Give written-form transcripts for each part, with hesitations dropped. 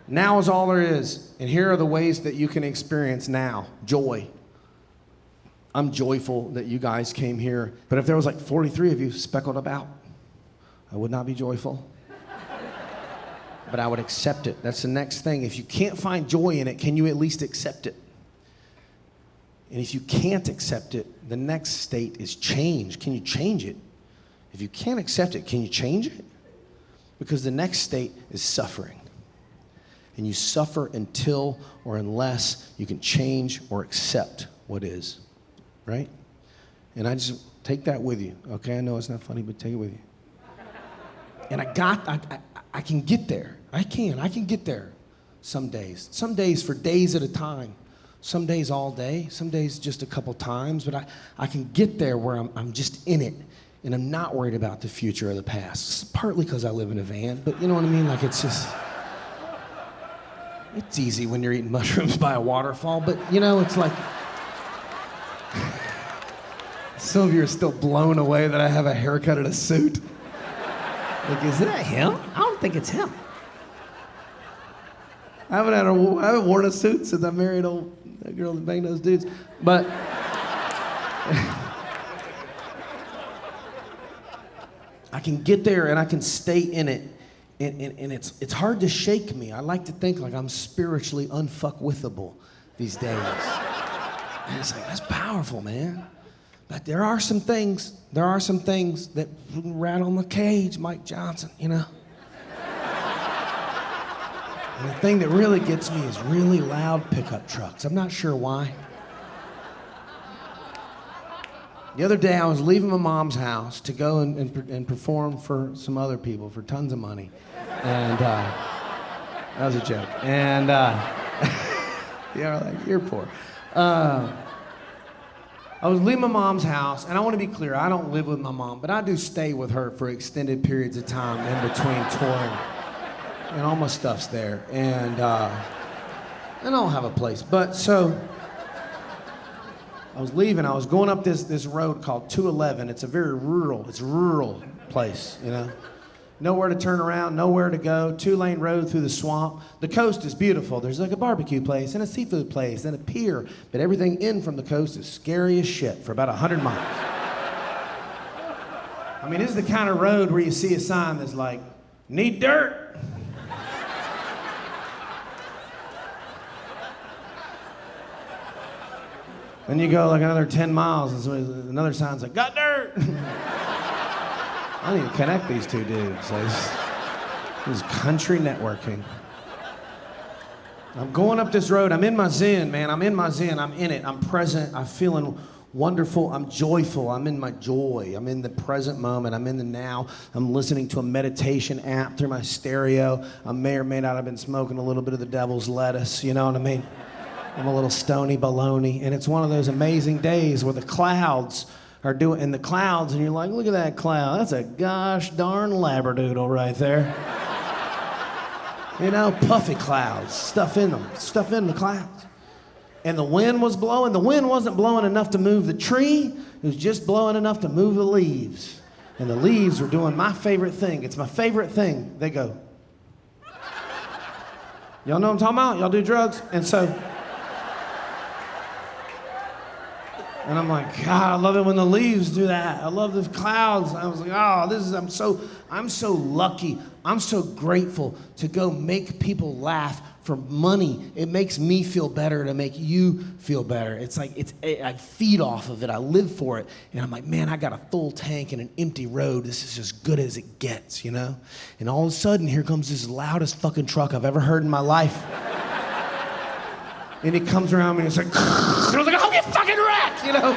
Now is all there is. And here are the ways that you can experience now. Joy. I'm joyful that you guys came here. But if there was like 43 of you speckled about, I would not be joyful. But I would accept it. That's the next thing. If you can't find joy in it, can you at least accept it? And if you can't accept it, the next state is change. Can you change it? If you can't accept it, can you change it? Because the next state is suffering. And you suffer until or unless you can change or accept what is, right? And I just take that with you, okay? I know it's not funny, but take it with you. And I can get there. I can get there some days. Some days for days at a time. Some days all day. Some days just a couple times. But I can get there where I'm just in it. And I'm not worried about the future or the past. It's partly because I live in a van, but you know what I mean? Like it's just, it's easy when you're eating mushrooms by a waterfall, but you know, it's like, some of you are still blown away that I have a haircut and a suit. Like, is that him? I don't think it's him. I haven't worn a suit since I married that girl that banged those dudes. But I can get there and I can stay in it. And it's hard to shake me. I like to think like I'm spiritually unfuckwithable these days. And it's like, that's powerful, man. But there are some things that rattle my cage, Mike Johnson, you know? And the thing that really gets me is really loud pickup trucks. I'm not sure why. The other day I was leaving my mom's house to go and perform for some other people for tons of money. And that was a joke. And yeah, like, you're poor. I was leaving my mom's house, and I want to be clear, I don't live with my mom, but I do stay with her for extended periods of time in between touring. And all my stuff's there. And I don't have a place. But so, I was leaving, I was going up this road called 211. It's a very rural place, you know? Nowhere to turn around, nowhere to go, 2-lane road through the swamp. The coast is beautiful. There's like a barbecue place and a seafood place and a pier, but everything in from the coast is scary as shit for about 100 miles. I mean, this is the kind of road where you see a sign that's like, need dirt. Then you go like another 10 miles and so another sign's like, got dirt. I need to connect these two dudes. This is country networking. I'm going up this road. I'm in my zen, man. I'm in my zen. I'm in it. I'm present. I'm feeling wonderful. I'm joyful. I'm in my joy. I'm in the present moment. I'm in the now. I'm listening to a meditation app through my stereo. I may or may not have been smoking a little bit of the devil's lettuce. You know what I mean? I'm a little stony baloney. And it's one of those amazing days where the clouds are doing, and the clouds, and you're like, look at that cloud. That's a gosh darn labradoodle right there. You know, puffy clouds, stuff in them, stuff in the clouds. And the wind was blowing. The wind wasn't blowing enough to move the tree. It was just blowing enough to move the leaves. And the leaves were doing my favorite thing. It's my favorite thing. They go. Y'all know what I'm talking about? Y'all do drugs? And so, and I'm like, God, I love it when the leaves do that. I love the clouds. I was like, oh, I'm so lucky. I'm so grateful to go make people laugh for money. It makes me feel better to make you feel better. It's like, I feed off of it. I live for it. And I'm like, man, I got a full tank and an empty road. This is as good as it gets, you know? And all of a sudden, here comes this loudest fucking truck I've ever heard in my life. And it comes around me and it's like, I was like, I'll get fucking wrecked, you know?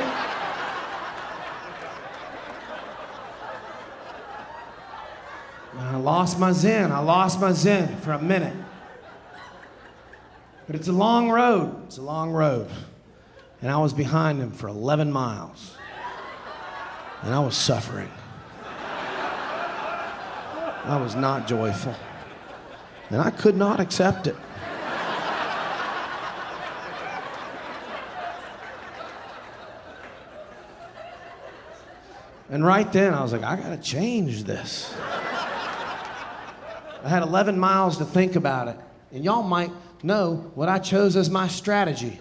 And I lost my zen for a minute. But it's a long road. And I was behind him for 11 miles. And I was suffering. I was not joyful. And I could not accept it. And right then, I was like, I gotta change this. I had 11 miles to think about it. And y'all might know what I chose as my strategy.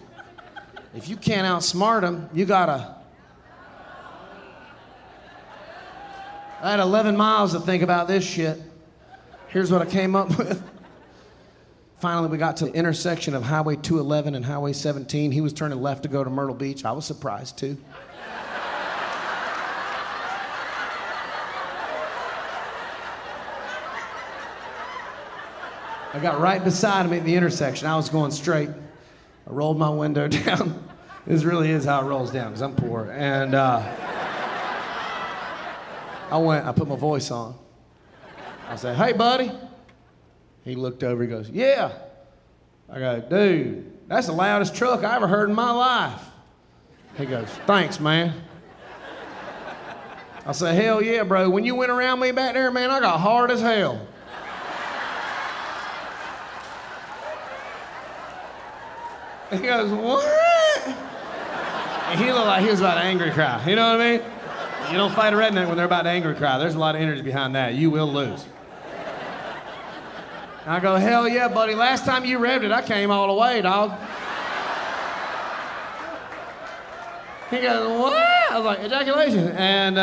If you can't outsmart them, you gotta. I had 11 miles to think about this shit. Here's what I came up with. Finally, we got to the intersection of Highway 211 and Highway 17. He was turning left to go to Myrtle Beach. I was surprised too. I got right beside him at the intersection. I was going straight. I rolled my window down. This really is how it rolls down, because I'm poor. And I put my voice on. I said, hey, buddy. He looked over, he goes, yeah. I go, dude, that's the loudest truck I ever heard in my life. He goes, thanks, man. I said, hell yeah, bro. When you went around me back there, man, I got hard as hell. He goes, what? And he looked like he was about to angry cry. You know what I mean? You don't fight a redneck when they're about to angry cry. There's a lot of energy behind that. You will lose. I go, hell yeah, buddy. Last time you revved it, I came all the way, dog. He goes, what? I was like, ejaculation. And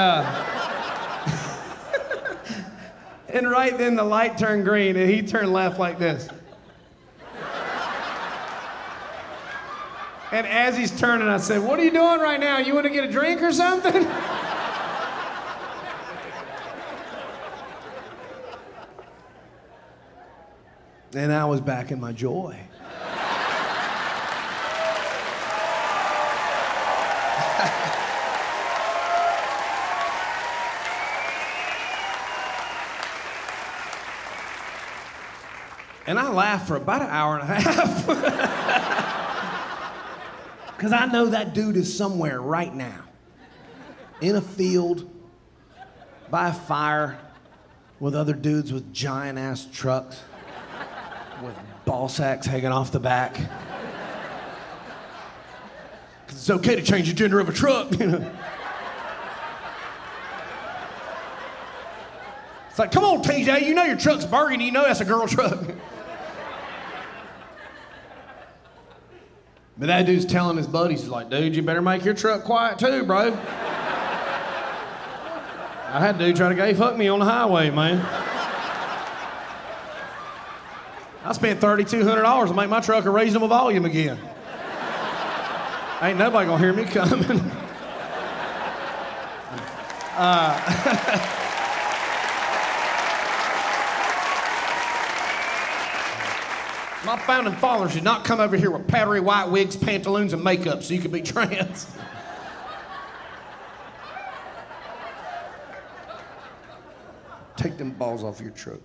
and right then the light turned green and he turned left like this. And as he's turning, I said, what are you doing right now? You want to get a drink or something? And I was back in my joy. And I laughed for about an hour and a half. Because I know that dude is somewhere right now, in a field, by a fire, with other dudes with giant-ass trucks, with ball sacks hanging off the back. Because it's okay to change the gender of a truck, you know. It's like, come on, TJ, you know your truck's burgundy, you know that's a girl truck. But that dude's telling his buddies, he's like, dude, you better make your truck quiet too, bro. I had a dude try to gay fuck me on the highway, man. I spent $3,200 to make my truck a reasonable volume again. Ain't nobody gonna hear me coming. My founding fathers did not come over here with powdery white wigs, pantaloons, and makeup so you could be trans. Take them balls off your truck.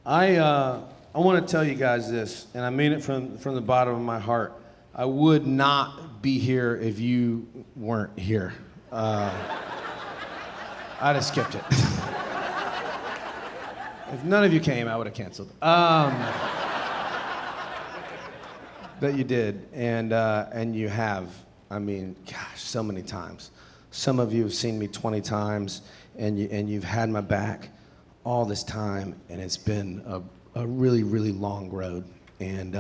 I want to tell you guys this, and I mean it from the bottom of my heart. I would not be here if you weren't here. I'd have skipped it. If none of you came, I would have canceled. That you did, and you have. I mean, gosh, so many times. Some of you have seen me 20 times, and you've had my back all this time, and it's been a really, really long road. And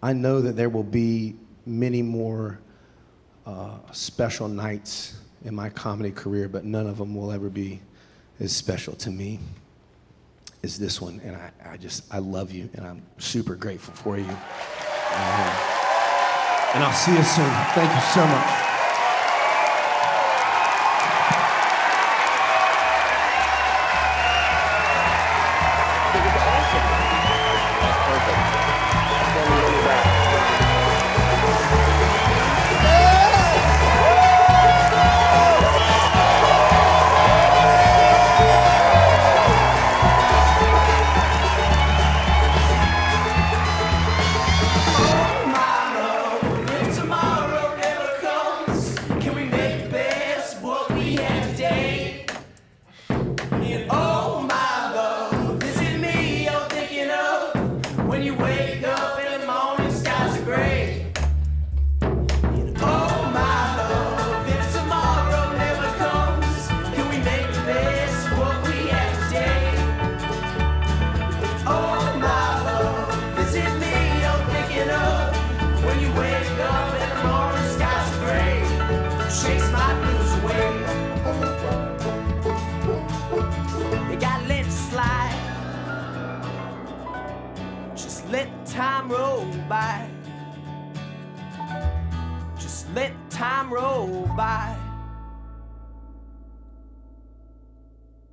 I know that there will be many more special nights in my comedy career, but none of them will ever be as special to me as this one. And I love you, and I'm super grateful for you. And I'll see you soon. Thank you so much. Tomorrow never comes. time roll by. Just let time roll by.